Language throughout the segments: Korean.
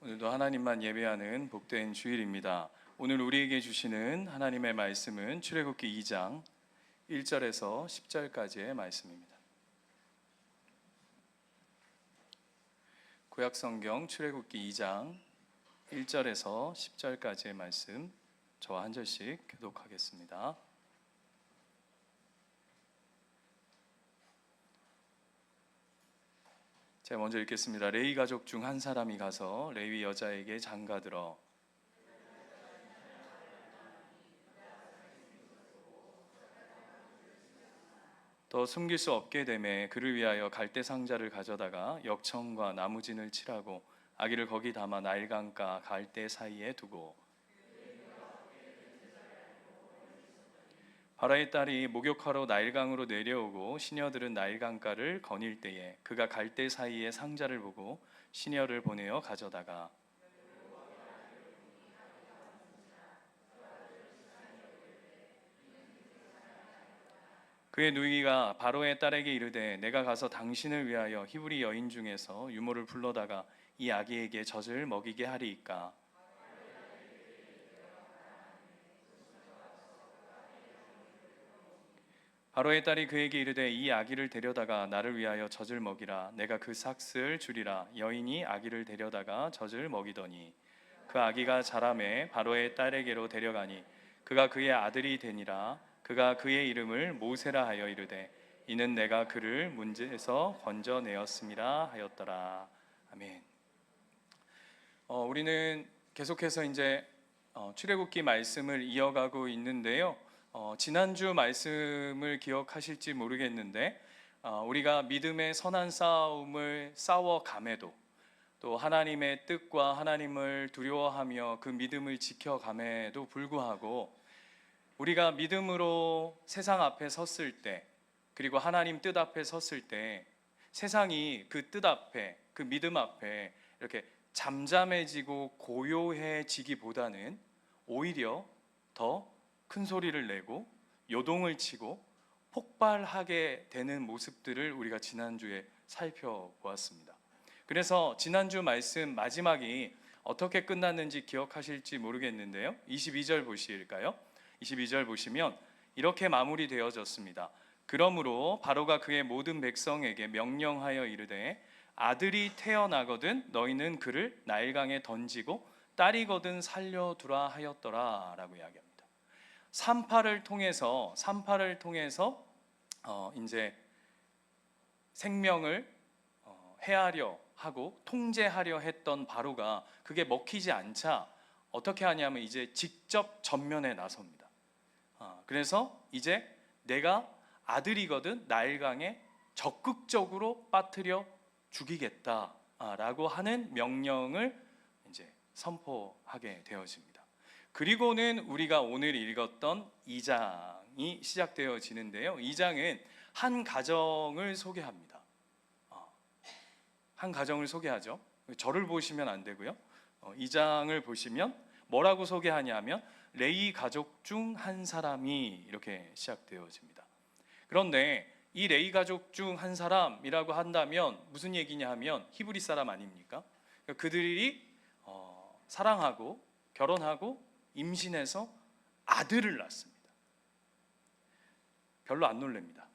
오늘도 하나님만 예배하는 복된 주일입니다. 오늘 우리에게 주시는 하나님의 말씀은 출애굽기 2장 1절에서 10절까지의 말씀입니다. 구약성경 출애굽기 2장 1절에서 10절까지의 말씀, 저와 한 절씩 교독하겠습니다. 제가 먼저 읽겠습니다. 레위 가족 중 한 사람이 가서 레위 여자에게 장가들어 더 숨길 수 없게 되매 그를 위하여 갈대 상자를 가져다가 역청과 나무진을 칠하고 아기를 거기 담아 나일강가 갈대 사이에 두고 바라의 딸이 목욕하러 나일강으로 내려오고 시녀들은 나일강가를 거닐 때에 그가 갈대 사이에 상자를 보고 시녀를 보내어 가져다가 그의 누이가 바로의 딸에게 이르되 내가 가서 당신을 위하여 히브리 여인 중에서 유모를 불러다가 이 아기에게 젖을 먹이게 하리이까. 바로의 딸이 그에게 이르되 이 아기를 데려다가 나를 위하여 젖을 먹이라. 내가 그 삭슬 주리라. 여인이 아기를 데려다가 젖을 먹이더니 그 아기가 자라매 바로의 딸에게로 데려가니 그가 그의 아들이 되니라. 그가 그의 이름을 모세라 하여 이르되 이는 내가 그를 문제에서 건져내었음이라 하였더라. 아멘. 우리는 계속해서 이제 출애굽기 말씀을 이어가고 있는데요. 지난주 말씀을 기억하실지 모르겠는데 우리가 믿음의 선한 싸움을 싸워감에도 또 하나님의 뜻과 하나님을 두려워하며 그 믿음을 지켜감에도 불구하고 우리가 믿음으로 세상 앞에 섰을 때 그리고 하나님 뜻 앞에 섰을 때 세상이 그 뜻 앞에 그 믿음 앞에 이렇게 잠잠해지고 고요해지기보다는 오히려 더 큰 소리를 내고 요동을 치고 폭발하게 되는 모습들을 우리가 지난주에 살펴보았습니다. 그래서 지난주 말씀 마지막이 어떻게 끝났는지 기억하실지 모르겠는데요. 22절 보실까요? 22절 보시면 이렇게 마무리되어졌습니다. 그러므로 바로가 그의 모든 백성에게 명령하여 이르되 아들이 태어나거든 너희는 그를 나일강에 던지고 딸이거든 살려두라 하였더라 라고 이야기합니다. 산파를 통해서 이제 생명을 해하려 하고 통제하려 했던 바로가 그게 먹히지 않자 어떻게 하냐면 이제 직접 전면에 나섭니다. 그래서 이제 내가 아들이거든 나일강에 적극적으로 빠뜨려 죽이겠다라고 하는 명령을 이제 선포하게 되어집니다. 그리고는 우리가 오늘 읽었던 2장이 시작되어지는데요. 2장은 한 가정을 소개합니다. 한 가정을 소개하죠. 저를 보시면 안 되고요. 2장을 보시면 뭐라고 소개하냐면 레위 가족 중 한 사람이 이렇게 시작되어집니다. 그런데 이 레위 가족 중 한 사람이라고 한다면 무슨 얘기냐 하면 히브리 사람 아닙니까? 그들이 사랑하고 결혼하고 임신해서 아들을 낳습니다. 별로 안 놀랍니다.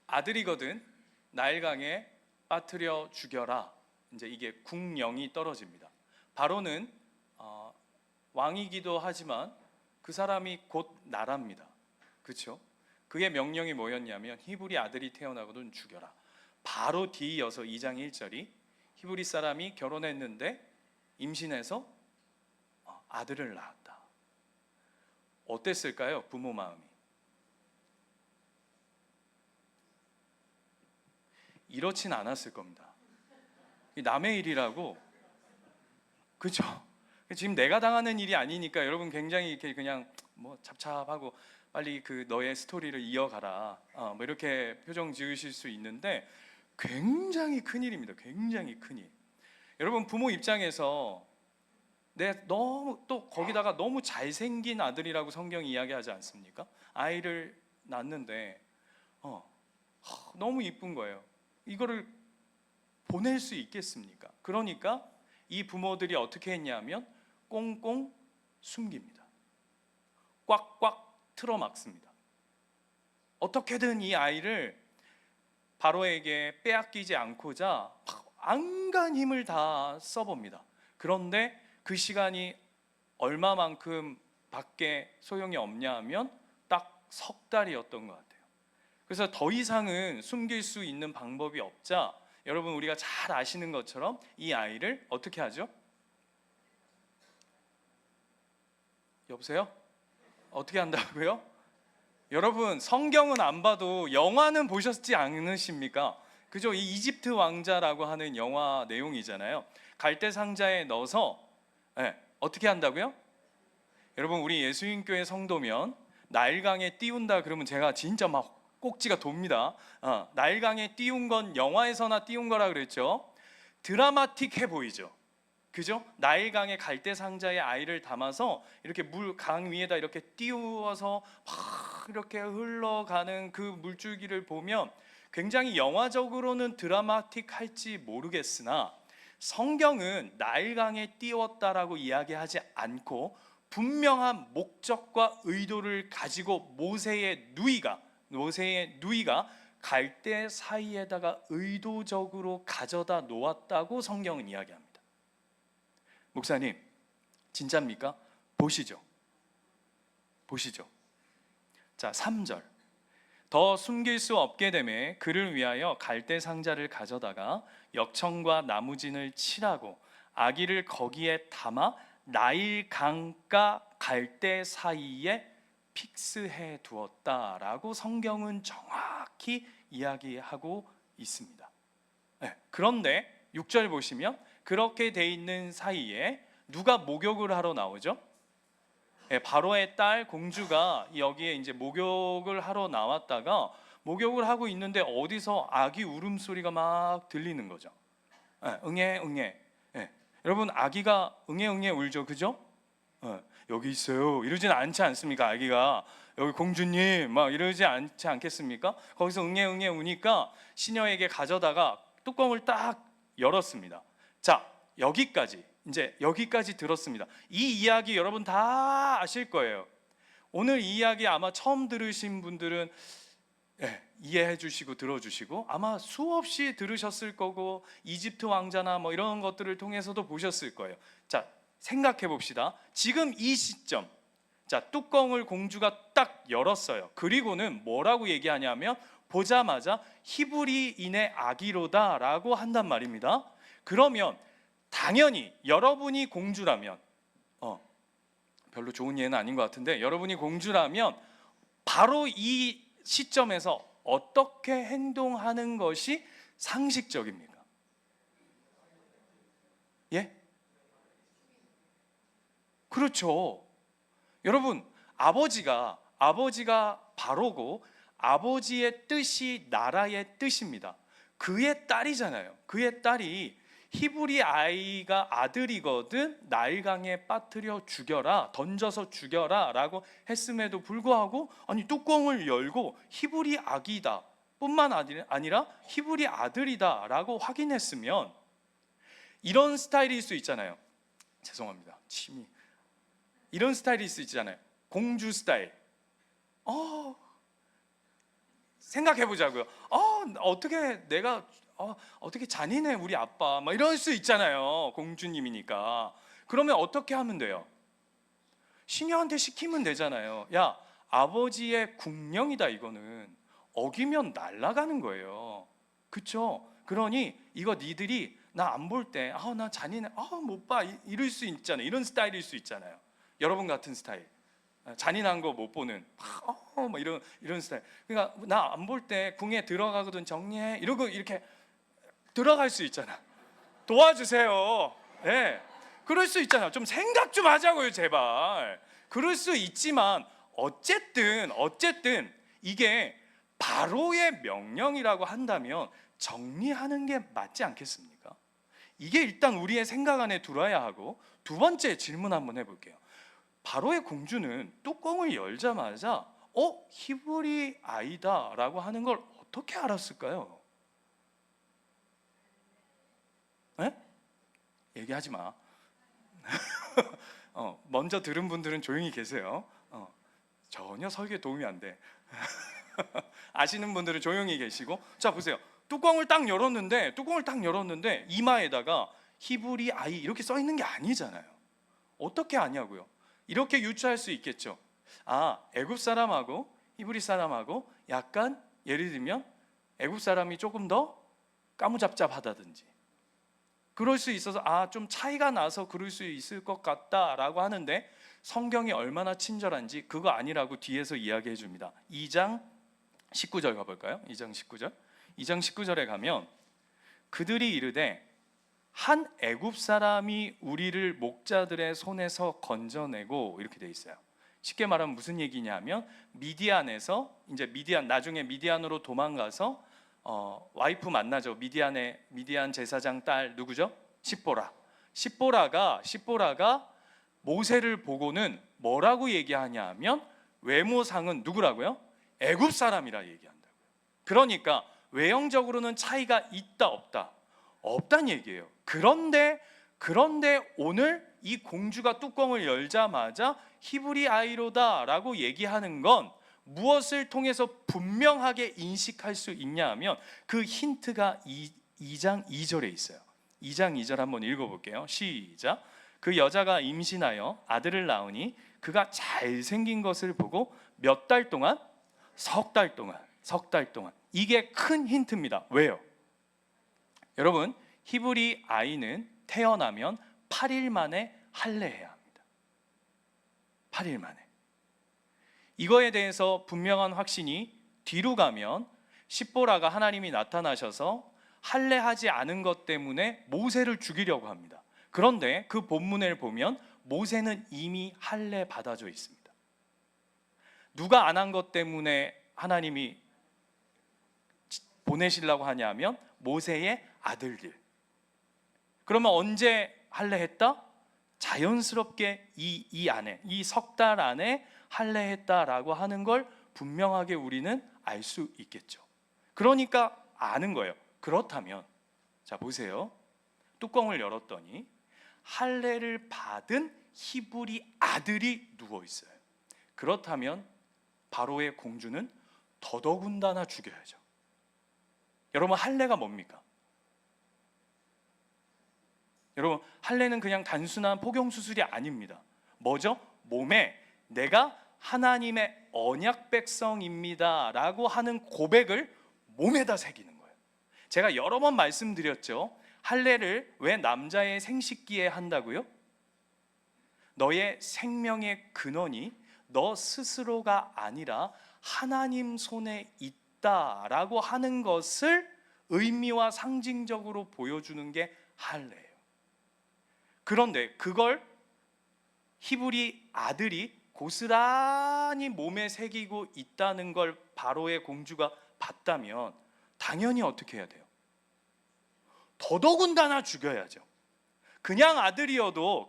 아들이거든 나일강에 빠뜨려 죽여라. 이제 이게 국령이 떨어집니다. 바로는 왕이기도 하지만 그 사람이 곧 나라입니다. 그렇죠? 그의 명령이 뭐였냐면 히브리 아들이 태어나거든 죽여라. 바로 뒤이어서 2장 1절이 히브리 사람이 결혼했는데 임신해서 아들을 낳았다. 어땠을까요? 부모 마음이. 이렇진 않았을 겁니다. 남의 일이라고. 그렇죠? 지금 내가 당하는 일이 아니니까 여러분 굉장히 이렇게 그냥 뭐 잡잡하고 빨리 그 너의 스토리를 이어가라 뭐 이렇게 표정 지으실 수 있는데 굉장히 큰 일입니다. 굉장히 큰 일. 여러분 부모 입장에서 너무 또 거기다가 너무 잘생긴 아들이라고 성경이 이야기하지 않습니까? 아이를 낳는데 너무 이쁜 거예요. 이거를 보낼 수 있겠습니까? 그러니까 이 부모들이 어떻게 했냐면 꽁꽁 숨깁니다. 꽉꽉 틀어막습니다. 어떻게든 이 아이를 바로에게 빼앗기지 않고자 안간 힘을 다 써봅니다. 그런데 그 시간이 얼마만큼 밖에 소용이 없냐 하면 딱 석 달이었던 것 같아요. 그래서 더 이상은 숨길 수 있는 방법이 없자 여러분 우리가 잘 아시는 것처럼 이 아이를 어떻게 하죠? 여보세요? 어떻게 한다고요? 여러분 성경은 안 봐도 영화는 보셨지 않으십니까? 그죠? 이 이집트 왕자라고 하는 영화 내용이잖아요. 갈대 상자에 넣어서 어떻게 한다고요? 여러분 우리 예수님교회 성도면 나일강에 띄운다 그러면 제가 진짜 막 꼭지가 돕니다. 나일강에 띄운 건 영화에서나 띄운 거라 그랬죠. 드라마틱해 보이죠. 그죠? 나일강에 갈대 상자에 아이를 담아서 이렇게 물 강 위에다 이렇게 띄워서 막 이렇게 흘러가는 그 물줄기를 보면 굉장히 영화적으로는 드라마틱할지 모르겠으나 성경은 나일강에 띄웠다라고 이야기하지 않고 분명한 목적과 의도를 가지고 모세의 누이가 갈대 사이에다가 의도적으로 가져다 놓았다고 성경은 이야기합니다. 목사님, 진짜입니까? 보시죠. 자, 3절. 더 숨길 수 없게 되매 그를 위하여 갈대 상자를 가져다가 역청과 나무진을 칠하고 아기를 거기에 담아 나일 강가 갈대 사이에 픽스해 두었다라고 성경은 정확히 이야기하고 있습니다. 그런데 6절 보시면 그렇게 돼 있는 사이에 누가 목욕을 하러 나오죠? 바로의 딸 공주가 여기에 이제 목욕을 하러 나왔다가 목욕을 하고 있는데 어디서 아기 울음소리가 막 들리는 거죠. 응애 응애. 여러분 아기가 응애 응애 울죠, 그죠? 여기 있어요 이러진 않지 않습니까? 아기가 여기 공주님 막 이러지 않지 않겠습니까? 거기서 응애 응애 우니까 시녀에게 가져다가 뚜껑을 딱 열었습니다. 자, 여기까지 들었습니다. 이 이야기 여러분 다 아실 거예요. 오늘 이 이야기 아마 처음 들으신 분들은 이해해 주시고 들어주시고 아마 수없이 들으셨을 거고 이집트 왕자나 뭐 이런 것들을 통해서도 보셨을 거예요. 자, 생각해 봅시다. 지금 이 시점, 자, 뚜껑을 공주가 딱 열었어요. 그리고는 뭐라고 얘기하냐면 보자마자 히브리인의 아기로다 라고 한단 말입니다. 그러면 당연히 여러분이 공주라면 별로 좋은 예는 아닌 것 같은데 여러분이 공주라면 바로 이 시점에서 어떻게 행동하는 것이 상식적입니까? 예? 그렇죠. 여러분 아버지가 바로고 아버지의 뜻이 나라의 뜻입니다. 그의 딸이잖아요. 그의 딸이 히브리 아이가 아들이거든 나일강에 빠뜨려 죽여라, 던져서 죽여라 라고 했음에도 불구하고 아니 뚜껑을 열고 히브리 아기다 뿐만 아니라 히브리 아들이다 라고 확인했으면 이런 스타일일 수 있잖아요. 죄송합니다, 침이. 이런 스타일일 수 있잖아요. 공주 스타일. 생각해보자고요. 어떻게 내가 어떻게 잔인해 우리 아빠 막 이럴 수 있잖아요. 공주님이니까. 그러면 어떻게 하면 돼요? 시녀한테 시키면 되잖아요. 야, 아버지의 국령이다. 이거는 어기면 날아가는 거예요. 그쵸? 그러니 이거 니들이 나 안 볼 때 나 잔인해 못 봐 이럴 수 있잖아요. 이런 스타일일 수 있잖아요. 여러분 같은 스타일. 잔인한 거 못 보는 뭐 이런 스타일. 그러니까 나 안 볼 때 궁에 들어가거든 정리해 이러고 이렇게 들어갈 수 있잖아. 도와주세요. 그럴 수 있잖아. 좀 생각 좀 하자고요, 제발. 그럴 수 있지만 어쨌든 이게 바로의 명령이라고 한다면 정리하는 게 맞지 않겠습니까? 이게 일단 우리의 생각 안에 들어야 하고, 두 번째 질문 한번 해볼게요. 바로의 공주는 뚜껑을 열자마자 히브리 아이다 라고 하는 걸 어떻게 알았을까요? 얘기하지 마. 먼저 들은 분들은 조용히 계세요. 전혀 설교에 도움이 안 돼. 아시는 분들은 조용히 계시고. 자 보세요. 뚜껑을 딱 열었는데 이마에다가 히브리 아이 이렇게 써 있는 게 아니잖아요. 어떻게 아냐고요? 이렇게 유추할 수 있겠죠. 애굽 사람하고 히브리 사람하고 약간 예를 들면 애굽 사람이 조금 더 까무잡잡하다든지 그럴 수 있어서 좀 차이가 나서 그럴 수 있을 것 같다라고 하는데 성경이 얼마나 친절한지 그거 아니라고 뒤에서 이야기해 줍니다. 2장 19절 가볼까요? 2장 19절. 2장 19절에 가면 그들이 이르되 한 애굽 사람이 우리를 목자들의 손에서 건져내고 이렇게 돼 있어요. 쉽게 말하면 무슨 얘기냐면 미디안에서 이제 나중에 미디안으로 도망가서 와이프 만나죠. 미디안 제사장 딸 누구죠? 십보라가 모세를 보고는 뭐라고 얘기하냐 하면 외모상은 누구라고요? 애굽 사람이라 얘기한다고요. 그러니까 외형적으로는 차이가 있다 없다? 없단 얘기예요. 그런데 오늘 이 공주가 뚜껑을 열자마자 히브리 아이로다 라고 얘기하는 건 무엇을 통해서 분명하게 인식할 수 있냐 하면 그 힌트가 2장 2절에 있어요. 2장 2절 한번 읽어볼게요. 시작. 그 여자가 임신하여 아들을 낳으니 그가 잘생긴 것을 보고 몇 달 동안? 석 달 동안. 이게 큰 힌트입니다. 왜요? 여러분, 히브리 아이는 태어나면 8일 만에 할례해야 합니다. 8일 만에. 이거에 대해서 분명한 확신이 뒤로 가면 십보라가 하나님이 나타나셔서 할례하지 않은 것 때문에 모세를 죽이려고 합니다. 그런데 그 본문을 보면 모세는 이미 할례 받아져 있습니다. 누가 안 한 것 때문에 하나님이 보내시려고 하냐면 모세의 아들들. 그러면 언제 할례했다? 자연스럽게 이 석 달 안에 할례했다라고 하는 걸 분명하게 우리는 알 수 있겠죠. 그러니까 아는 거예요. 그렇다면 자 보세요. 뚜껑을 열었더니 할례를 받은 히브리 아들이 누워 있어요. 그렇다면 바로의 공주는 더더군다나 죽여야죠. 여러분, 할례가 뭡니까? 여러분, 할례는 그냥 단순한 포경 수술이 아닙니다. 뭐죠? 몸에 내가 하나님의 언약 백성입니다 라고 하는 고백을 몸에다 새기는 거예요. 제가 여러 번 말씀드렸죠. 할례를 왜 남자의 생식기에 한다고요? 너의 생명의 근원이 너 스스로가 아니라 하나님 손에 있다라고 하는 것을 의미와 상징적으로 보여주는 게 할례예요. 그런데 그걸 히브리 아들이 고스란히 몸에 새기고 있다는 걸 바로의 공주가 봤다면 당연히 어떻게 해야 돼요? 더더군다나 죽여야죠. 그냥 아들이어도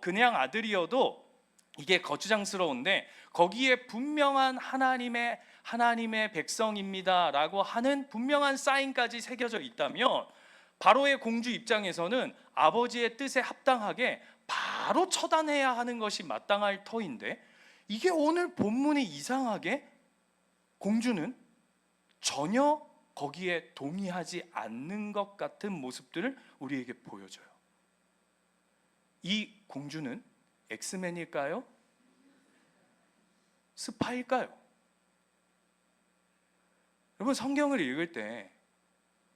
이게 거추장스러운데 거기에 분명한 하나님의 백성입니다라고 하는 분명한 사인까지 새겨져 있다면 바로의 공주 입장에서는 아버지의 뜻에 합당하게 바로 처단해야 하는 것이 마땅할 터인데 이게 오늘 본문이 이상하게 공주는 전혀 거기에 동의하지 않는 것 같은 모습들을 우리에게 보여줘요. 이 공주는 엑스맨일까요? 스파일까요? 여러분, 성경을 읽을 때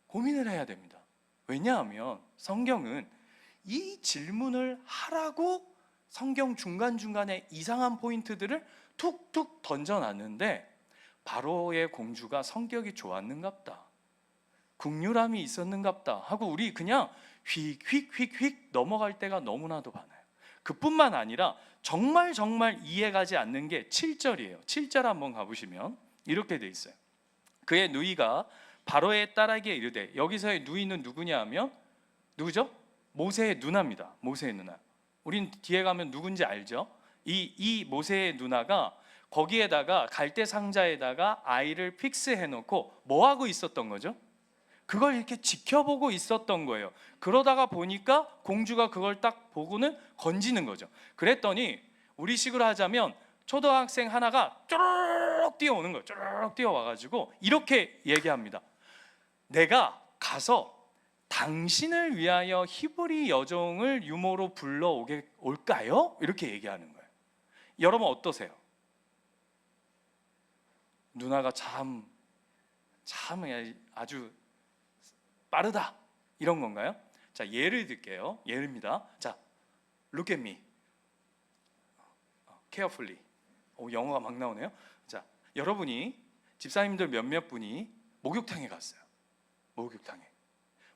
고민을 해야 됩니다. 왜냐하면 성경은 이 질문을 하라고 성경 중간중간에 이상한 포인트들을 툭툭 던져놨는데 바로의 공주가 성격이 좋았는갑다, 긍휼함이 있었는갑다 하고 우리 그냥 휙휙휙휙 넘어갈 때가 너무나도 많아요. 그뿐만 아니라 정말 이해가지 않는 게 7절이에요. 7절 한번 가보시면 이렇게 돼 있어요. 그의 누이가 바로의 딸에게 이르되, 여기서의 누이는 누구냐 하면 누구죠? 모세의 누나입니다. 모세의 누나. 우린 뒤에 가면 누군지 알죠? 이 모세의 누나가 거기에다가 갈대 상자에다가 아이를 픽스해 놓고 뭐 하고 있었던 거죠? 그걸 이렇게 지켜보고 있었던 거예요. 그러다가 보니까 공주가 그걸 딱 보고는 건지는 거죠. 그랬더니 우리식으로 하자면 초등학생 하나가 쪼르륵 뛰어오는 거예요. 쪼르륵 뛰어와가지고 이렇게 얘기합니다. 내가 가서 당신을 위하여 히브리 여종을 유모로 불러오게 올까요? 이렇게 얘기하는 거예요. 여러분 어떠세요? 누나가 참 아주 빠르다 이런 건가요? 자, 예를 들게요. 예입니다. 자, look at me carefully. 영어가 막 나오네요. 자, 여러분이 집사님들 몇몇 분이 목욕탕에 갔어요. 목욕탕에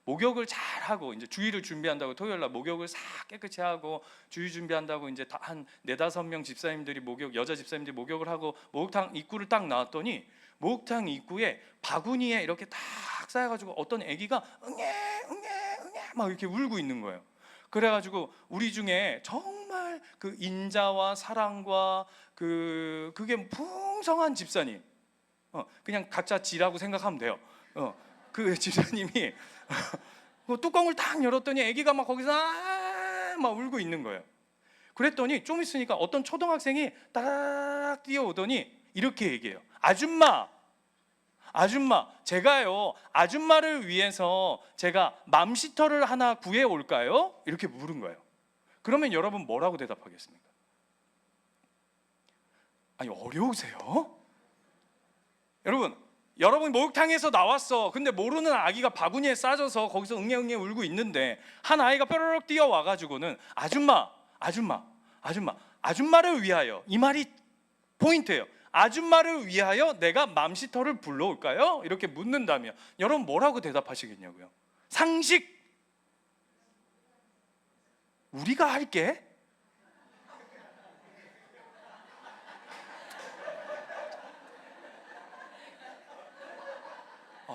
목욕을 잘 하고 이제 주일을 준비한다고 토요일 날 목욕을 싹 깨끗이 하고 주일 준비한다고 이제 한 4-5명 집사님들이 여자 집사님들이 목욕을 하고 목욕탕 입구를 딱 나왔더니 목욕탕 입구에 바구니에 이렇게 딱 쌓여가지고 어떤 아기가 응애 막 이렇게 울고 있는 거예요. 그래가지고 우리 중에 정말 그 인자와 사랑과 그게 풍성한 집사님, 그냥 각자 지라고 생각하면 돼요. 그 집사님이 뚜껑을 딱 열었더니 아기가 막 거기서 막 울고 있는 거예요. 그랬더니 좀 있으니까 어떤 초등학생이 따라락 뛰어오더니 이렇게 얘기해요. 아줌마, 제가요 아줌마를 위해서 제가 맘시터를 하나 구해 올까요? 이렇게 물은 거예요. 그러면 여러분 뭐라고 대답하겠습니까? 아니, 어려우세요? 여러분 목욕탕에서 나왔어. 근데 모르는 아기가 바구니에 싸져서 거기서 응애 울고 있는데 한 아이가 뾰로록 뛰어와가지고는 아줌마를 위하여, 이 말이 포인트예요. 아줌마를 위하여 내가 맘시터를 불러올까요? 이렇게 묻는다면 여러분 뭐라고 대답하시겠냐고요? 상식, 우리가 할게.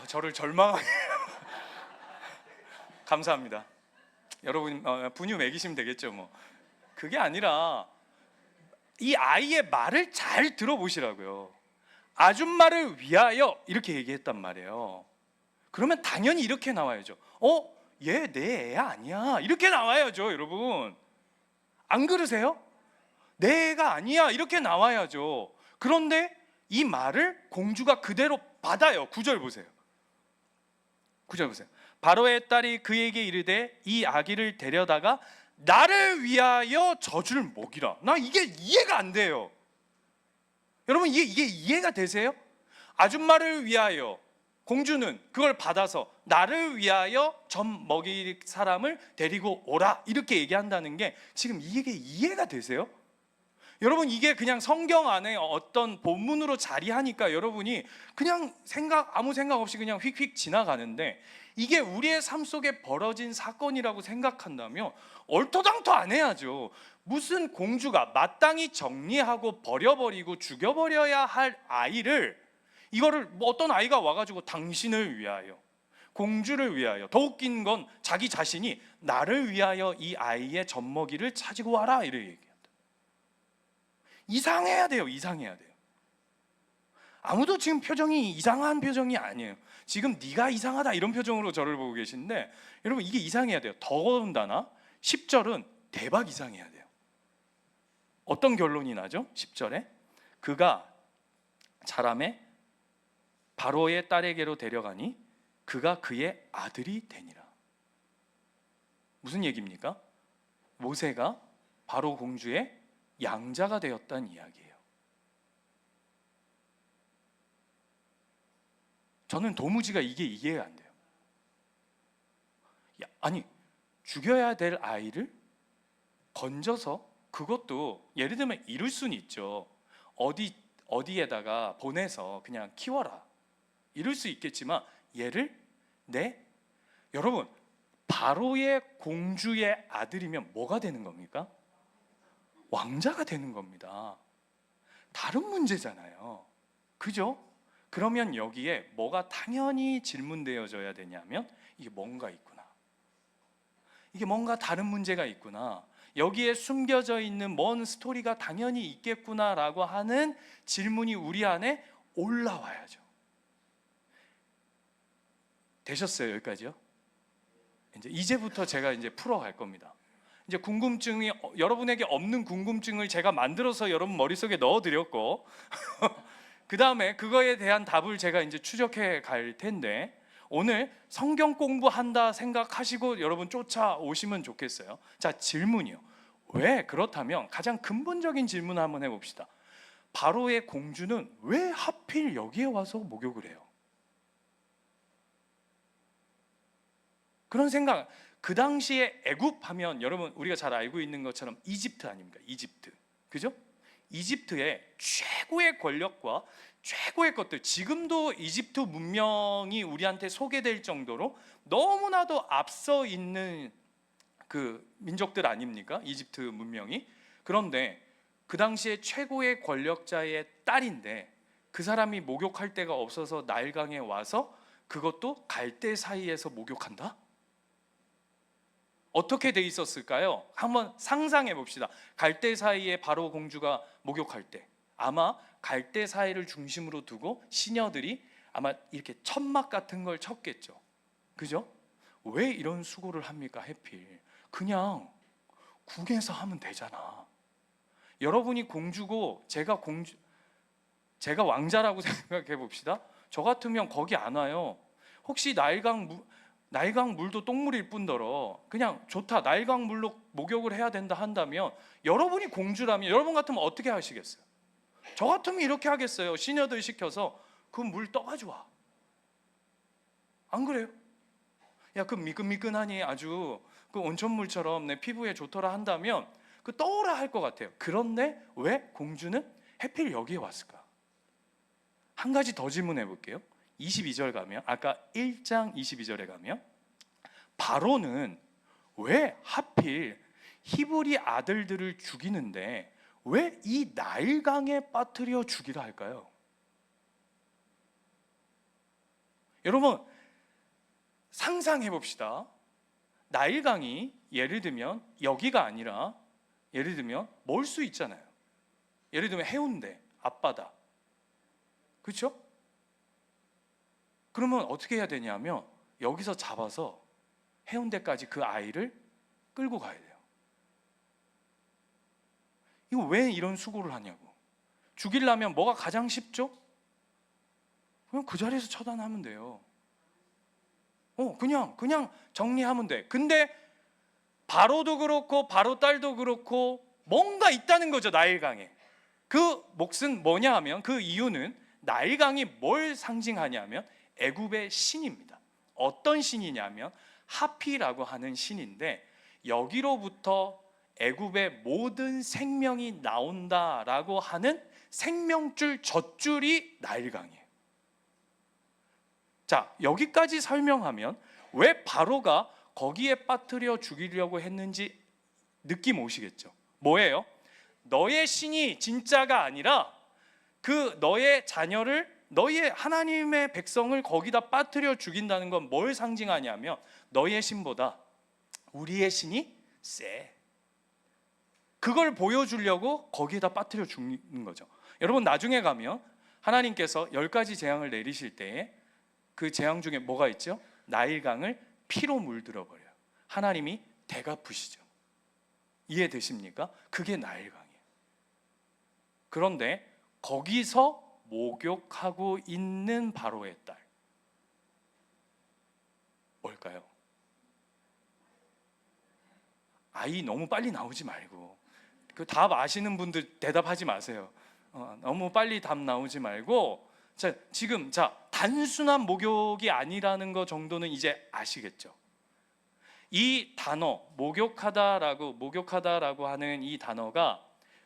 저를 절망하게 감사합니다. 여러분 분유 먹이시면 되겠죠. 뭐 그게 아니라 이 아이의 말을 잘 들어보시라고요. 아줌마를 위하여 이렇게 얘기했단 말이에요. 그러면 당연히 이렇게 나와야죠. 얘 내 애 아니야 이렇게 나와야죠. 여러분 안 그러세요? 내 애가 아니야 이렇게 나와야죠. 그런데 이 말을 공주가 그대로 받아요. 9절 보세요. 바로의 딸이 그에게 이르되 이 아기를 데려다가 나를 위하여 젖을 먹이라. 나 이게 이해가 안 돼요. 여러분 이게 이해가 되세요? 아줌마를 위하여 공주는 그걸 받아서 나를 위하여 젖 먹일 사람을 데리고 오라 이렇게 얘기한다는 게 지금 이게 이해가 되세요? 여러분 이게 그냥 성경 안에 어떤 본문으로 자리하니까 여러분이 그냥 아무 생각 없이 그냥 휙휙 지나가는데 이게 우리의 삶 속에 벌어진 사건이라고 생각한다면 얼토당토 안 해야죠. 무슨 공주가 마땅히 정리하고 버려버리고 죽여버려야 할 아이를 이거를 어떤 아이가 와가지고 당신을 위하여, 공주를 위하여, 더 웃긴 건 자기 자신이 나를 위하여 이 아이의 젖먹이를 차지고 와라 이렇게 얘기한다. 이상해야 돼요. 아무도 지금 표정이 이상한 표정이 아니에요. 지금 네가 이상하다 이런 표정으로 저를 보고 계신데 여러분 이게 이상해야 돼요. 더군다나 10절은 대박 이상해야 돼요. 어떤 결론이 나죠? 10절에 그가 자라매 바로의 딸에게로 데려가니 그가 그의 아들이 되니라. 무슨 얘기입니까? 모세가 바로 공주의 양자가 되었다는 이야기예요. 저는 도무지가 이게 이해가 안 돼요. 아니 죽여야 될 아이를 건져서 그것도 예를 들면 이룰 수는 있죠. 어디에다가 보내서 그냥 키워라 이럴 수 있겠지만 얘를 여러분 바로의 공주의 아들이면 뭐가 되는 겁니까? 왕자가 되는 겁니다. 다른 문제잖아요. 그죠? 그러면 여기에 뭐가 당연히 질문되어져야 되냐면 이게 뭔가 있구나. 이게 뭔가 다른 문제가 있구나. 여기에 숨겨져 있는 먼 스토리가 당연히 있겠구나라고 하는 질문이 우리 안에 올라와야죠. 되셨어요? 여기까지요? 이제부터 제가 풀어갈 겁니다. 이제 궁금증이 여러분에게 없는 궁금증을 제가 만들어서 여러분 머릿속에 넣어드렸고 그 다음에 그거에 대한 답을 제가 추적해 갈 텐데, 오늘 성경 공부한다 생각하시고 여러분 쫓아오시면 좋겠어요. 자, 질문이요. 왜? 그렇다면 가장 근본적인 질문을 한번 해봅시다. 바로의 공주는 왜 하필 여기에 와서 목욕을 해요? 그런 생각. 그 당시에 애굽하면 여러분 우리가 잘 알고 있는 것처럼 이집트 아닙니까? 이집트, 그죠? 이집트의 최고의 권력과 최고의 것들, 지금도 이집트 문명이 우리한테 소개될 정도로 너무나도 앞서 있는 그 민족들 아닙니까? 이집트 문명이. 그런데 그 당시에 최고의 권력자의 딸인데 그 사람이 목욕할 데가 없어서 나일강에 와서, 그것도 갈대 사이에서 목욕한다? 어떻게 돼 있었을까요? 한번 상상해 봅시다. 갈대 사이에 바로 공주가 목욕할 때 아마 갈대 사이를 중심으로 두고 시녀들이 아마 이렇게 천막 같은 걸 쳤겠죠. 그죠? 왜 이런 수고를 합니까? 해필 그냥 궁에서 하면 되잖아. 여러분이 공주고 제가 왕자라고 생각해 봅시다. 저 같으면 거기 안 와요. 혹시 나일강 물도 똥물일 뿐더러 그냥 좋다, 나일강 물로 목욕을 해야 된다 한다면, 여러분이 공주라면 여러분 같으면 어떻게 하시겠어요? 저 같으면 이렇게 하겠어요. 시녀들 시켜서 그 물 떠가지고 와. 안 그래요? 야, 그 미끈미끈하니 아주 그 온천물처럼 내 피부에 좋더라 한다면 그 떠오라 할 것 같아요. 그런데 왜 공주는 해필 여기에 왔을까? 한 가지 더 질문해 볼게요. 22절 가면, 아까 1장 22절에 가면 바로는 왜 하필 히브리 아들들을 죽이는데 왜 이 나일강에 빠뜨려 죽이라 할까요? 여러분 상상해 봅시다. 나일강이 예를 들면 여기가 아니라 예를 들면 멀 수 있잖아요. 예를 들면 해운대, 앞바다, 그렇죠? 그러면 어떻게 해야 되냐면 여기서 잡아서 해운대까지 그 아이를 끌고 가야 돼요. 이거 왜 이런 수고를 하냐고. 죽이려면 뭐가 가장 쉽죠? 그냥 그 자리에서 처단하면 돼요. 그냥 정리하면 돼. 근데 바로도 그렇고 바로 딸도 그렇고 뭔가 있다는 거죠, 나일강에. 그 몫은 뭐냐 하면, 그 이유는 나일강이 뭘 상징하냐면 애굽의 신입니다. 어떤 신이냐면 하피라고 하는 신인데, 여기로부터 애굽의 모든 생명이 나온다라고 하는 생명줄 젖줄이 나일강이에요. 자, 여기까지 설명하면 왜 바로가 거기에 빠뜨려 죽이려고 했는지 느낌 오시겠죠? 뭐예요? 너의 신이 진짜가 아니라 그 너의 자녀를, 너의 하나님의 백성을 거기다 빠뜨려 죽인다는 건 뭘 상징하냐면 너의 신보다 우리의 신이 세. 그걸 보여주려고 거기에다 빠뜨려 죽는 거죠. 여러분 나중에 가면 하나님께서 10가지 재앙을 내리실 때에 그 재앙 중에 뭐가 있죠? 나일강을 피로 물들어 버려요. 하나님이 대갚으시죠. 이해되십니까? 그게 나일강이에요. 그런데 거기서 목욕하고 있는 바로의 딸, 뭘까요? 아이 너무 빨리 나오지 말고, 그 답 아시는 분들 대답하지 마세요. 너무 빨리 답 나오지 말고, 지금 단순한 목욕이 아니라는 거 정도는 이제 아시겠죠? 이 단어 목욕하다라고 하는 이 단어가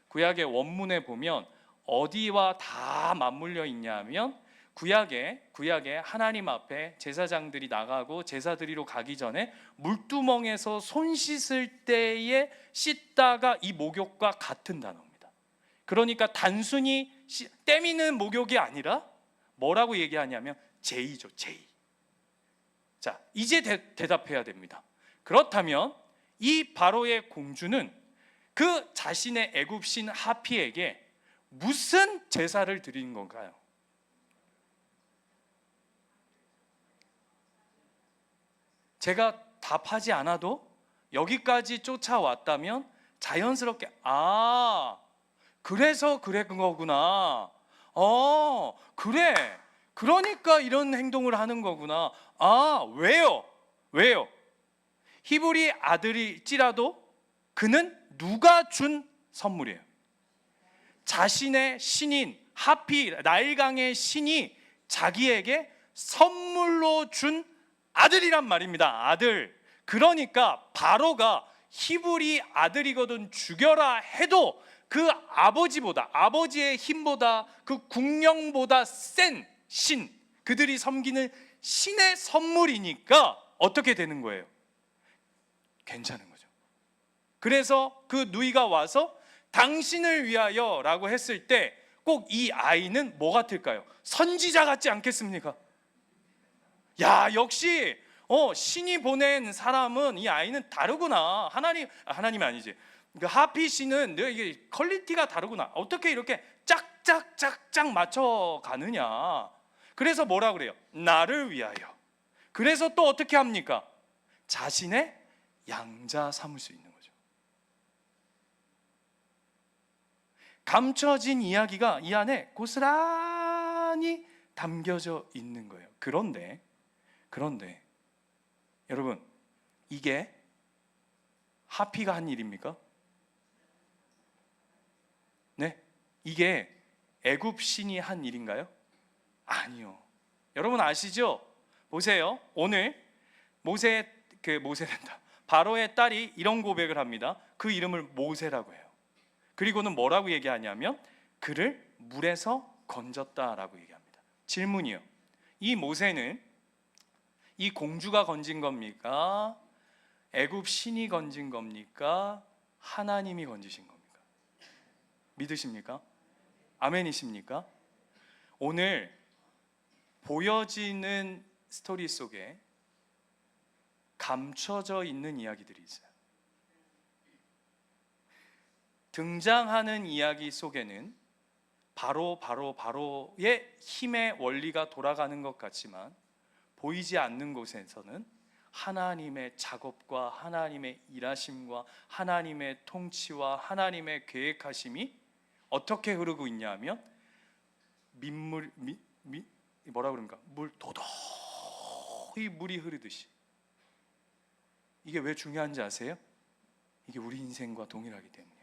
구약의 원문에 보면 어디와 다 맞물려 있냐면, 구약에 하나님 앞에 제사장들이 나가고 제사 드리러 가기 전에 물두멍에서 손 씻을 때에 씻다가 이 목욕과 같은 단어입니다. 그러니까 단순히 때미는 목욕이 아니라 뭐라고 얘기하냐면 제의죠, 제의. 자, 이제 대답해야 됩니다. 그렇다면 이 바로의 공주는 그 자신의 애굽신 하피에게 무슨 제사를 드리는 건가요? 제가 답하지 않아도 여기까지 쫓아왔다면 자연스럽게 그래서 그래 거구나. 그래. 그러니까 이런 행동을 하는 거구나. 왜요? 왜요? 히브리 아들일지라도 그는 누가 준 선물이에요? 자신의 신인 하피 나일강의 신이 자기에게 선물로 준 아들이란 말입니다. 아들. 그러니까 바로가 히브리 아들이거든 죽여라 해도 그 아버지보다, 아버지의 힘보다, 그 국령보다 센 신, 그들이 섬기는 신의 선물이니까 어떻게 되는 거예요? 괜찮은 거죠. 그래서 그 누이가 와서 당신을 위하여 라고 했을 때 꼭 이 아이는 뭐 같을까요? 선지자 같지 않겠습니까? 야, 역시 신이 보낸 사람은, 이 아이는 다르구나. 하나님이 아니지. 그 하피 씨는 이게 퀄리티가 다르구나. 어떻게 이렇게 짝짝짝짝 맞춰 가느냐. 그래서 뭐라 그래요? 나를 위하여. 그래서 또 어떻게 합니까? 자신의 양자 삼을 수 있는 거죠. 감춰진 이야기가 이 안에 고스란히 담겨져 있는 거예요. 그런데 여러분, 이게 하피가 한 일입니까? 네? 이게 애굽 신이 한 일인가요? 아니요. 여러분 아시죠? 보세요. 오늘 모세된다. 바로의 딸이 이런 고백을 합니다. 그 이름을 모세라고 해요. 그리고는 뭐라고 얘기하냐면 그를 물에서 건졌다라고 얘기합니다. 질문이요. 이 모세는 이 공주가 건진 겁니까? 애굽 신이 건진 겁니까? 하나님이 건지신 겁니까? 믿으십니까? 아멘이십니까? 오늘 보여지는 스토리 속에 감춰져 있는 이야기들이 있어요. 등장하는 이야기 속에는 바로의 힘의 원리가 돌아가는 것 같지만 보이지 않는 곳에서는 하나님의 작업과 하나님의 일하심과 하나님의 통치와 하나님의 계획하심이 어떻게 흐르고 있냐면 뭐라 그런가? 도도히 물이 흐르듯이. 이게 왜 중요한지 아세요? 이게 우리 인생과 동일하기 때문이에요.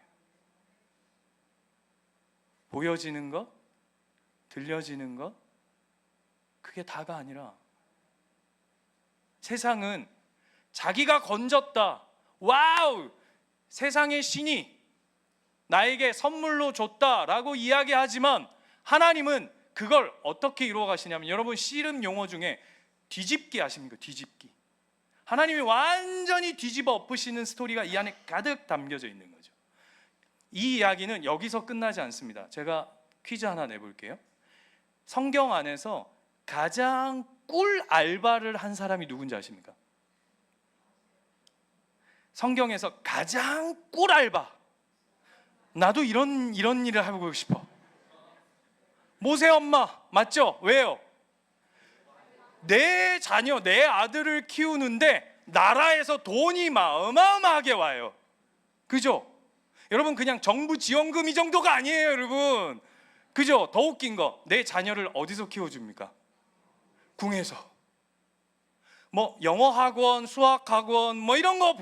보여지는 것, 들려지는 것, 그게 다가 아니라 세상은 자기가 건졌다, 와우, 세상의 신이 나에게 선물로 줬다라고 이야기하지만 하나님은 그걸 어떻게 이루어 가시냐면, 여러분 씨름 용어 중에 뒤집기 아십니까? 뒤집기. 하나님이 완전히 뒤집어 엎으시는 스토리가 이 안에 가득 담겨져 있는 거죠. 이 이야기는 여기서 끝나지 않습니다. 제가 퀴즈 하나 내볼게요. 성경 안에서 가장 꿀 알바를 한 사람이 누군지 아십니까? 성경에서 가장 꿀 알바. 나도 이런 일을 해보고 싶어. 모세 엄마 맞죠? 왜요? 내 자녀, 내 아들을 키우는데 나라에서 돈이 어마어마하게 와요. 그죠? 여러분 그냥 정부 지원금 이 정도가 아니에요, 여러분. 그죠? 더 웃긴 거, 내 자녀를 어디서 키워줍니까? 궁에서. 영어 학원, 수학 학원 이런 거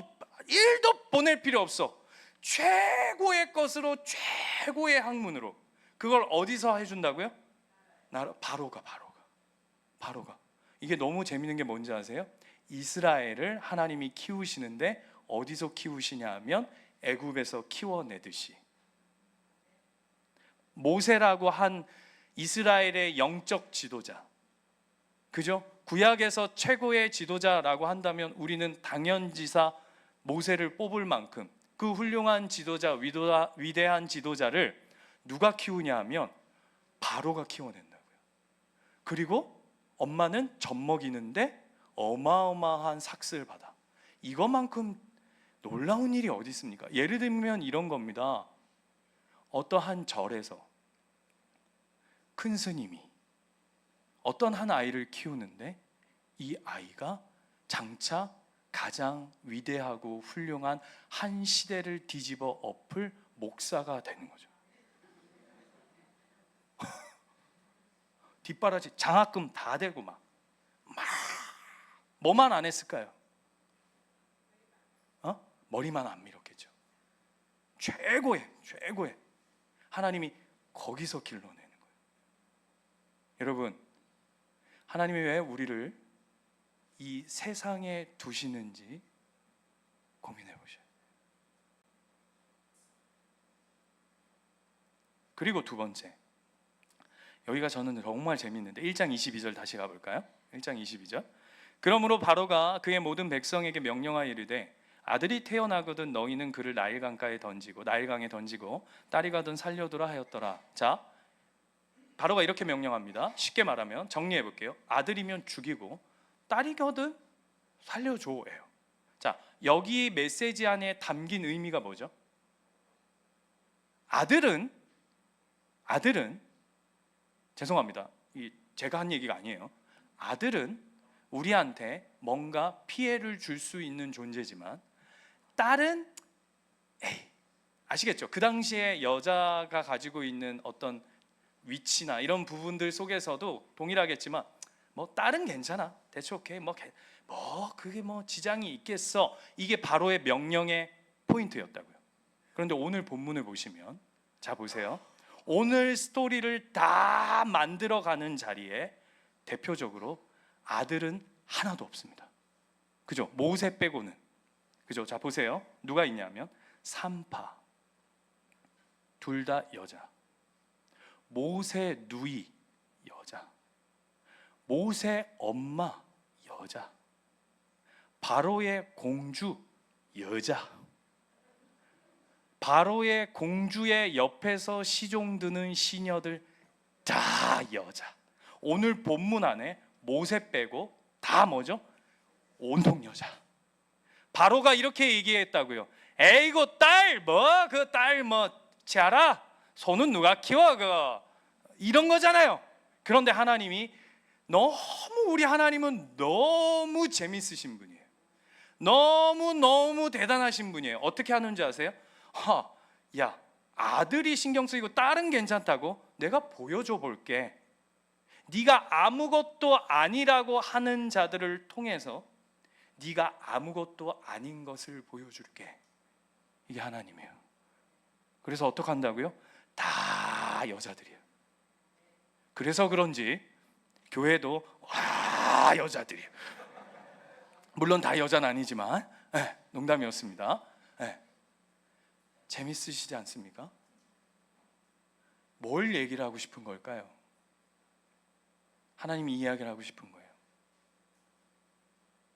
1도 보낼 필요 없어. 최고의 것으로, 최고의 학문으로. 그걸 어디서 해준다고요? 바로가. 이게 너무 재밌는 게 뭔지 아세요? 이스라엘을 하나님이 키우시는데 어디서 키우시냐 하면 애굽에서 키워내듯이. 모세라고 한 이스라엘의 영적 지도자, 그죠? 구약에서 최고의 지도자라고 한다면 우리는 당연지사 모세를 뽑을 만큼 그 훌륭한 지도자, 위대한 지도자를 누가 키우냐 하면 바로가 키워낸다고요. 그리고 엄마는 젖 먹이는데 어마어마한 삭스를 받아. 이것만큼 놀라운 일이 어디 있습니까? 예를 들면 이런 겁니다. 어떠한 절에서 큰 스님이 어떤 한 아이를 키우는데 이 아이가 장차 가장 위대하고 훌륭한 한 시대를 뒤집어 엎을 목사가 되는 거죠. 뒷바라지 장학금 다 대고 막 뭐만 안 했을까요? 머리만 안 밀었겠죠. 최고의 하나님이 거기서 길러내는 거예요. 여러분, 하나님이 왜 우리를 이 세상에 두시는지 고민해 보셔요. 그리고 두 번째, 여기가 저는 정말 재밌는데 1장 22절 다시 가볼까요? 1장 22절. 그러므로 바로가 그의 모든 백성에게 명령하여 이르되 아들이 태어나거든 너희는 그를 나일강가에 던지고 나일강에 던지고 딸이 가든 살려두라 하였더라. 자, 바로가 이렇게 명령합니다. 쉽게 말하면 정리해 볼게요. 아들이면 죽이고 딸이거든 살려줘예요. 자, 여기 메시지 안에 담긴 의미가 뭐죠? 아들은 죄송합니다. 제가 한 얘기가 아니에요. 아들은 우리한테 뭔가 피해를 줄 수 있는 존재지만 딸은 아시겠죠? 그 당시에 여자가 가지고 있는 어떤 위치나 이런 부분들 속에서도 동일하겠지만 뭐 딸은 괜찮아, 대충 오케이, 뭐 그게 뭐 지장이 있겠어. 이게 바로의 명령의 포인트였다고요. 그런데 오늘 본문을 보시면, 자 보세요. 오늘 스토리를 다 만들어가는 자리에 대표적으로 아들은 하나도 없습니다. 그죠? 모세 빼고는. 그죠? 자 보세요. 누가 있냐면 3파 둘 다 여자. 모세 누이 여자. 모세 엄마 여자. 바로의 공주 여자. 바로의 공주의 옆에서 시종 드는 시녀들 다 여자. 오늘 본문 안에 모세 빼고 다 뭐죠? 온통 여자. 바로가 이렇게 얘기했다고요. 에이고 딸 지아라 손은 누가 키워 이런 거잖아요. 그런데 하나님이 우리 하나님은 너무 재밌으신 분이에요. 너무 대단하신 분이에요. 어떻게 하는지 아세요? 야, 아들이 신경 쓰이고 딸은 괜찮다고? 내가 보여줘 볼게. 네가 아무것도 아니라고 하는 자들을 통해서 네가 아무것도 아닌 것을 보여줄게. 이게 하나님이에요. 그래서 어떻게 한다고요? 다 여자들이에요. 그래서 그런지 교회도 여자들이에요. 물론 다 여자는 아니지만 농담이었습니다. 재밌으시지 않습니까? 뭘 얘기를 하고 싶은 걸까요? 하나님이 이야기를 하고 싶은 거예요.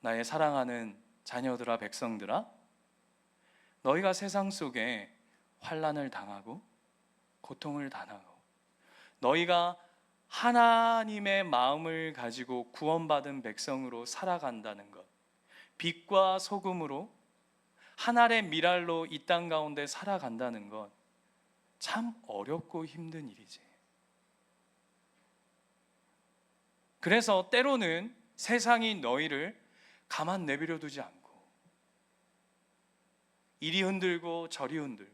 나의 사랑하는 자녀들아, 백성들아, 너희가 세상 속에 환난을 당하고 고통을 당하고 너희가 하나님의 마음을 가지고 구원받은 백성으로 살아간다는 것, 빛과 소금으로 하늘의 미랄로 이 땅 가운데 살아간다는 것 참 어렵고 힘든 일이지. 그래서 때로는 세상이 너희를 가만 내버려 두지 않고 이리 흔들고 저리 흔들고,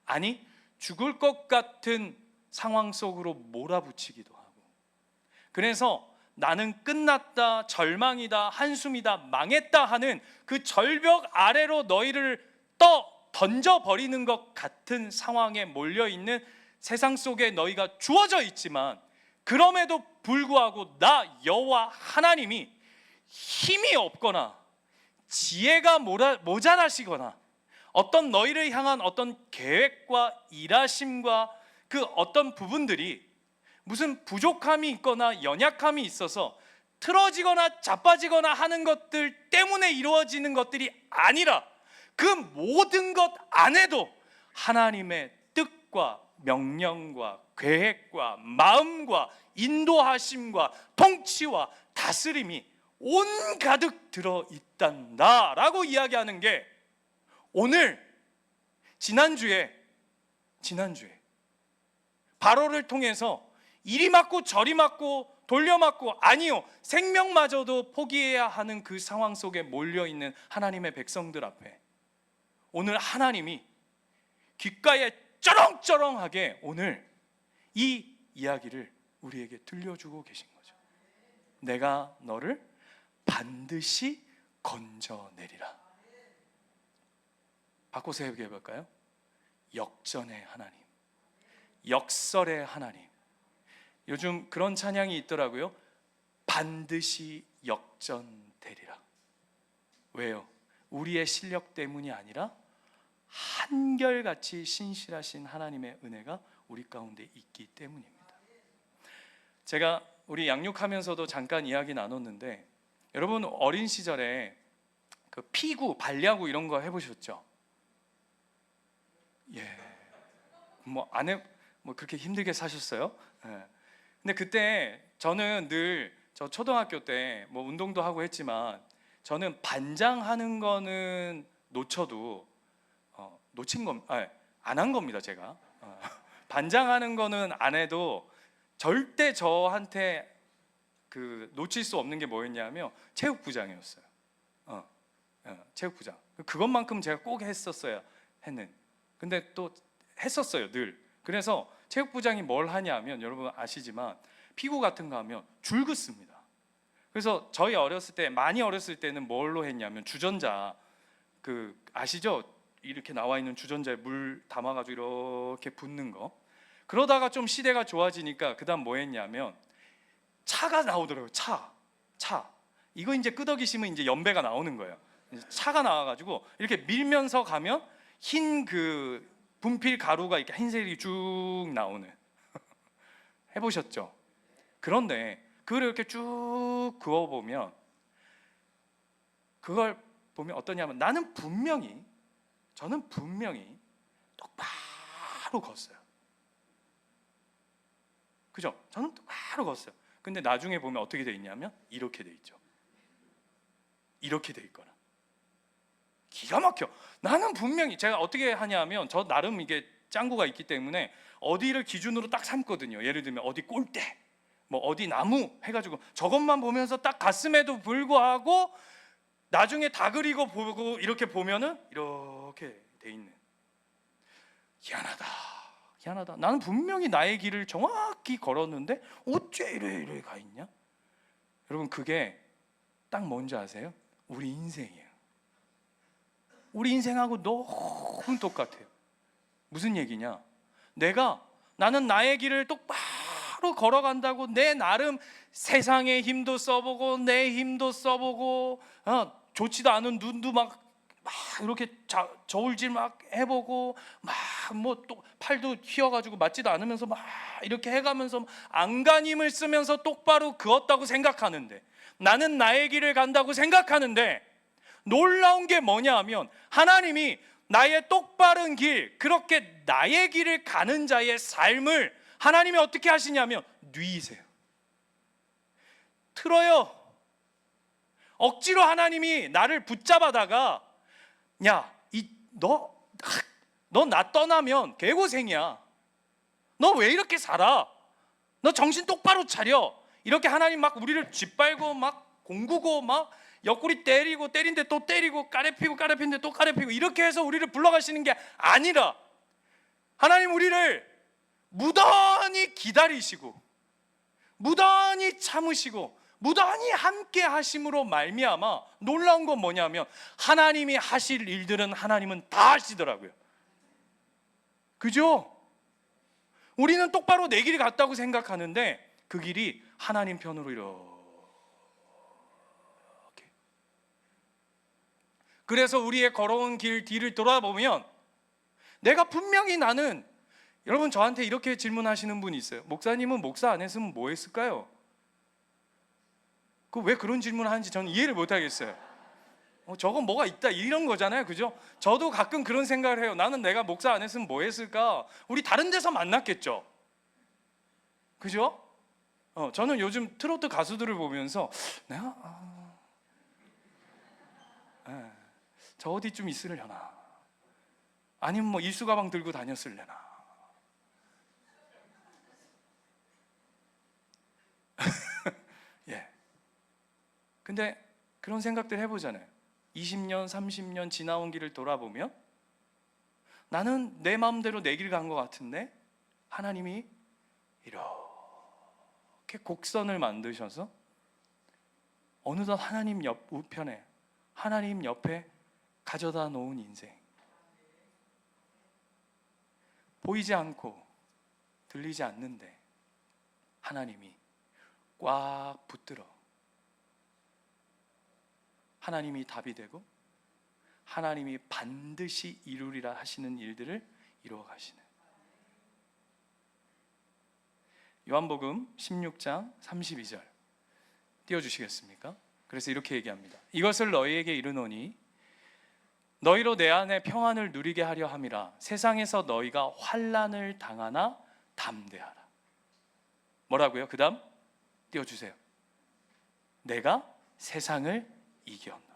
아니 죽을 것 같은 상황 속으로 몰아붙이기도 하고, 그래서 나는 끝났다, 절망이다, 한숨이다, 망했다 하는 그 절벽 아래로 너희를 던져버리는 것 같은 상황에 몰려있는 세상 속에 너희가 주어져 있지만, 그럼에도 불구하고 나 여호와 하나님이 힘이 없거나 지혜가 모자라시거나 어떤 너희를 향한 어떤 계획과 일하심과 그 어떤 부분들이 무슨 부족함이 있거나 연약함이 있어서 틀어지거나 자빠지거나 하는 것들 때문에 이루어지는 것들이 아니라 그 모든 것 안에도 하나님의 뜻과 명령과 계획과 마음과 인도하심과 통치와 다스림이 온 가득 들어있단다 라고 이야기하는 게 오늘 지난주에 바로를 통해서 이리 맞고 저리 맞고 돌려막고, 아니요, 생명마저도 포기해야 하는 그 상황 속에 몰려있는 하나님의 백성들 앞에 오늘 하나님이 귓가에 쩌렁쩌렁하게 오늘 이 이야기를 우리에게 들려주고 계신 거죠. 내가 너를 반드시 건져내리라. 바꿔서 얘기해 볼까요? 역전의 하나님, 역설의 하나님. 요즘 그런 찬양이 있더라고요. 반드시 역전되리라. 왜요? 우리의 실력 때문이 아니라 한결같이 신실하신 하나님의 은혜가 우리 가운데 있기 때문입니다. 제가 우리 양육하면서도 잠깐 이야기 나눴는데, 여러분 어린 시절에 그 피구, 발야구 이런 거 해보셨죠? 예. 뭐 그렇게 힘들게 사셨어요? 예. 근데 그때 저는 늘 저 초등학교 때 뭐 운동도 하고 했지만 저는 반장하는 거는 놓쳐도 안 한 겁니다. 제가 반장하는 거는 안 해도 절대 저한테 그 놓칠 수 없는 게 뭐였냐면 체육부장이었어요. 체육부장. 그것만큼 제가 꼭 했었어야 했는. 근데 또 했었어요, 늘. 그래서 체육부장이 뭘 하냐면, 여러분 아시지만 피구 같은 거 하면 줄 긋습니다. 그래서 저희 어렸을 때, 많이 어렸을 때는 뭘로 했냐면 주전자, 그 아시죠? 이렇게 나와 있는 주전자에 물 담아가지고 이렇게 붓는 거. 그러다가 좀 시대가 좋아지니까 그 다음 뭐 했냐면 차가 나오더라고요. 차. 이거 이제 끄덕이시면 이제 연배가 나오는 거예요. 차가 나와가지고 이렇게 밀면서 가면 흰 그 분필 가루가 이렇게 흰색이 쭉 나오는. 해보셨죠? 그런데 그걸 이렇게 쭉 그어보면, 그걸 보면 어떠냐면 저는 분명히 똑바로 걷어요. 그죠? 저는 똑바로 걷어요. 근데 나중에 보면 어떻게 돼 있냐면 이렇게 돼 있죠. 이렇게 돼 있거나. 기가 막혀. 나는 분명히, 제가 어떻게 하냐면 저 나름 이게 짱구가 있기 때문에 어디를 기준으로 딱 삼거든요. 예를 들면 어디 꼴대, 뭐 어디 나무 해가지고 저것만 보면서 딱 갔음에도 불구하고 나중에 다 그리고 보고 이렇게 보면은 이렇게 돼 있는. 희한하다. 나는 분명히 나의 길을 정확히 걸었는데 어째 이래 가 있냐? 여러분, 그게 딱 뭔지 아세요? 우리 인생이에요. 우리 인생하고 너무 똑같아요. 무슨 얘기냐? 나는 나의 길을 똑바로 걸어간다고 내 나름 세상의 힘도 써보고 내 힘도 써보고 좋지도 않은 눈도 막 이렇게 저울질 막 해보고 막 뭐 또 팔도 휘어가지고 맞지도 않으면서 막 이렇게 해가면서 안간힘을 쓰면서 똑바로 그었다고 생각하는데, 나는 나의 길을 간다고 생각하는데, 놀라운 게 뭐냐 하면 하나님이 나의 똑바른 길, 그렇게 나의 길을 가는 자의 삶을 하나님이 어떻게 하시냐면 뉘이세요. 틀어요. 억지로 하나님이 나를 붙잡아다가 너 나 떠나면 개고생이야. 너 왜 이렇게 살아? 너 정신 똑바로 차려. 이렇게 하나님 막 우리를 짓밟고 막 공구고 막 옆구리 때리고 때린데 또 때리고 까레피고 까레피는데 또 까레피고 이렇게 해서 우리를 불러가시는 게 아니라, 하나님 우리를 무던히 기다리시고 무던히 참으시고 무던히 함께 하심으로 말미암아 놀라운 건 뭐냐면 하나님이 하실 일들은 하나님은 다 하시더라고요. 그죠? 우리는 똑바로 내 길이 같다고 생각하는데 그 길이 하나님 편으로 이렇게. 그래서 우리의 걸어온 길 뒤를 돌아보면 내가 분명히 나는, 여러분 저한테 이렇게 질문하시는 분이 있어요. 목사님은 목사 안 했으면 뭐 했을까요? 왜 그런 질문을 하는지 저는 이해를 못 하겠어요. 저건 뭐가 있다 이런 거잖아요. 그죠? 저도 가끔 그런 생각을 해요. 나는 내가 목사 안 했으면 뭐 했을까? 우리 다른 데서 만났겠죠. 그죠? 저는 요즘 트로트 가수들을 보면서 내가 저 어디쯤 있으려나, 아니면 뭐 일수 가방 들고 다녔을려나. 근데 그런 생각들 해보잖아요. 20년, 30년 지나온 길을 돌아보면 나는 내 마음대로 내 길 간 것 같은데 하나님이 이렇게 곡선을 만드셔서 어느덧 하나님 우편에, 하나님 옆에 가져다 놓은 인생. 보이지 않고 들리지 않는데 하나님이 꽉 붙들어 하나님이 답이 되고 하나님이 반드시 이루리라 하시는 일들을 이루어 가시는. 요한복음 16장 32절 띄워주시겠습니까? 그래서 이렇게 얘기합니다. 이것을 너희에게 이르노니 너희로 내 안에 평안을 누리게 하려 함이라. 세상에서 너희가 환난을 당하나 담대하라. 뭐라고요? 그 다음 띄워주세요. 내가 세상을 이겼노라.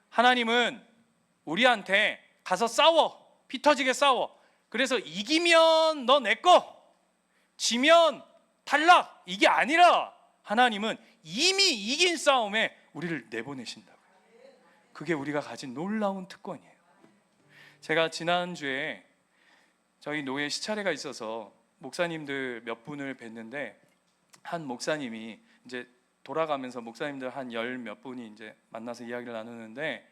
하나님은 우리한테 가서 싸워, 피 터지게 싸워. 그래서 이기면 너 내 거, 지면 탈락, 이게 아니라 하나님은 이미 이긴 싸움에 우리를 내보내신다고요. 그게 우리가 가진 놀라운 특권이에요. 제가 지난주에 저희 노예 시차례가 있어서 목사님들 몇 분을 뵀는데 한 목사님이 이제 돌아가면서 목사님들 한 열 몇 분이 이제 만나서 이야기를 나누는데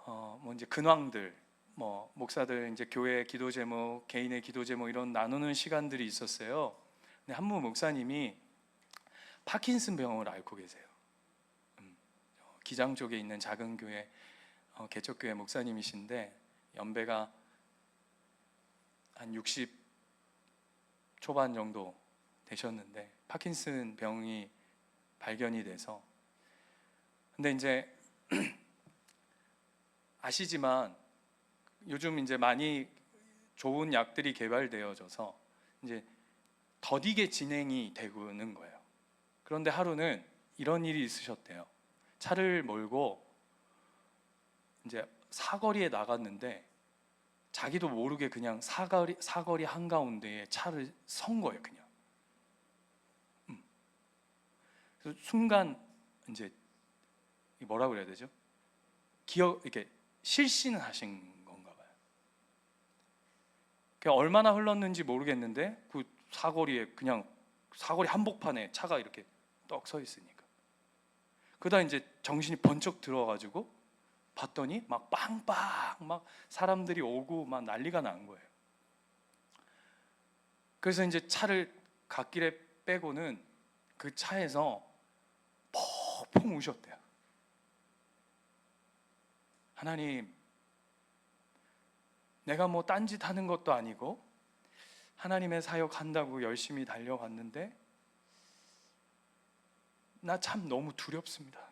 뭐 이제 근황들, 뭐 목사들 이제 교회 기도 제목, 개인의 기도 제목 이런 나누는 시간들이 있었어요. 근데 한 분 목사님이 파킨슨 병을 앓고 계세요. 기장 쪽에 있는 작은 교회 개척교회 목사님이신데 연배가 한 60 초반 정도 되셨는데 파킨슨 병이 발견이 돼서, 근데 이제 아시지만 요즘 이제 많이 좋은 약들이 개발되어져서 이제 더디게 진행이 되고는 거예요. 그런데 하루는 이런 일이 있으셨대요. 차를 몰고 이제 사거리에 나갔는데 자기도 모르게 그냥 사거리 한가운데에 차를 선 거예요, 그냥. 그래서 순간 이제 뭐라고 그래야 되죠? 이렇게 실신을 하신 건가 봐요. 얼마나 흘렀는지 모르겠는데 그 사거리에 그냥 사거리 한복판에 차가 이렇게 떡 서 있으니까 그러다 이제 정신이 번쩍 들어가지고 봤더니 막 빵빵 막 사람들이 오고 막 난리가 난 거예요. 그래서 이제 차를 갓길에 빼고는 그 차에서 펑펑 우셨대요. 하나님, 내가 뭐 딴짓 하는 것도 아니고 하나님의 사역 한다고 열심히 달려갔는데 나 참 너무 두렵습니다.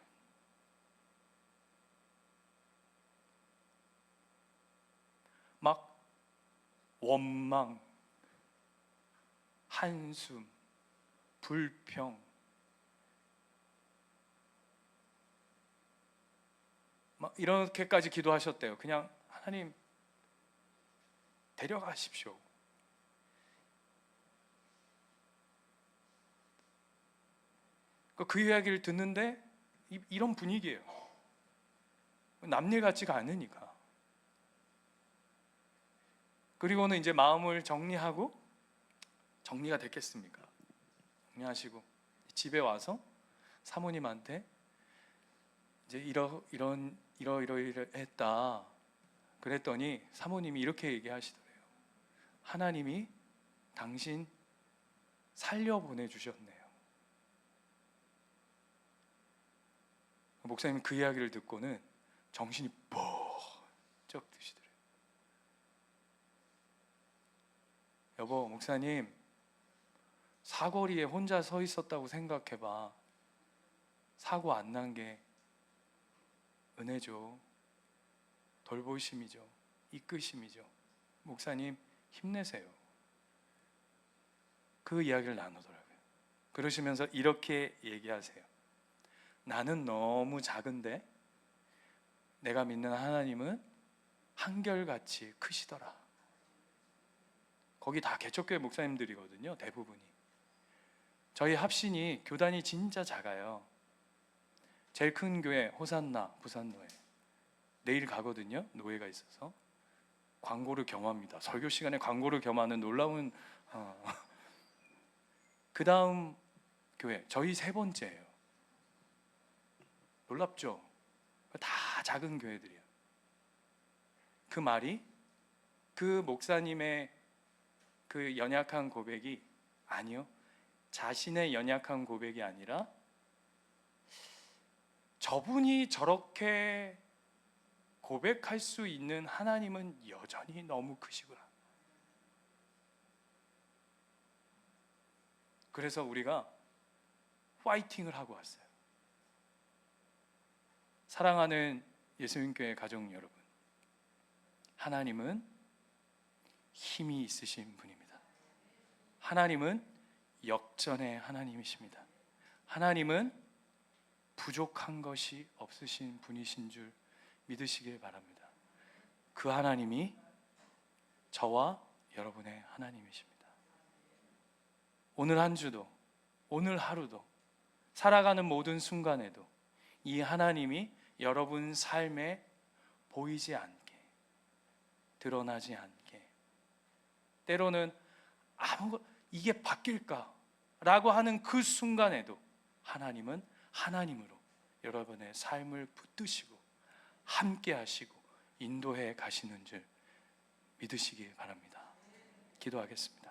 막 원망, 한숨, 불평, 막 이렇게까지 기도하셨대요. 그냥 하나님 데려가십시오. 그 이야기를 듣는데 이런 분위기예요. 남일 같지가 않으니까. 그리고는 이제 마음을 정리하고, 정리가 됐겠습니까? 정리하시고 집에 와서 사모님한테 이제 이러했다 그랬더니 사모님이 이렇게 얘기하시더래요. 하나님이 당신 살려보내주셨네요. 목사님은 그 이야기를 듣고는 정신이 번쩍 드시더래요. 여보, 목사님 사거리에 혼자 서 있었다고 생각해봐. 사고 안 난 게 은혜죠. 돌보심이죠. 이끄심이죠. 목사님 힘내세요. 그 이야기를 나누더라고요. 그러시면서 이렇게 얘기하세요. 나는 너무 작은데 내가 믿는 하나님은 한결같이 크시더라. 거기 다 개척교회 목사님들이거든요, 대부분이. 저희 합신이 교단이 진짜 작아요. 제일 큰 교회 호산나 부산노회 내일 가거든요. 노예가 있어서 광고를 겸합니다. 설교 시간에 광고를 겸하는 놀라운 그 다음 교회 저희 세 번째예요. 놀랍죠? 다 작은 교회들이에요. 그 말이 그 목사님의 그 연약한 고백이 아니요, 자신의 연약한 고백이 아니라 저분이 저렇게 고백할 수 있는 하나님은 여전히 너무 크시구나. 그래서 우리가 파이팅을 하고 왔어요. 사랑하는 예수님교회 가족 여러분, 하나님은 힘이 있으신 분입니다. 하나님은 역전의 하나님이십니다. 하나님은 부족한 것이 없으신 분이신 줄 믿으시길 바랍니다. 그 하나님이 저와 여러분의 하나님이십니다. 오늘 한 주도, 오늘 하루도, 살아가는 모든 순간에도 이 하나님이 여러분 삶에 보이지 않게, 드러나지 않게, 때로는 이게 바뀔까? 라고 하는 그 순간에도 하나님은 하나님으로 여러분의 삶을 붙드시고 함께 하시고 인도해 가시는 줄 믿으시기 바랍니다. 기도하겠습니다.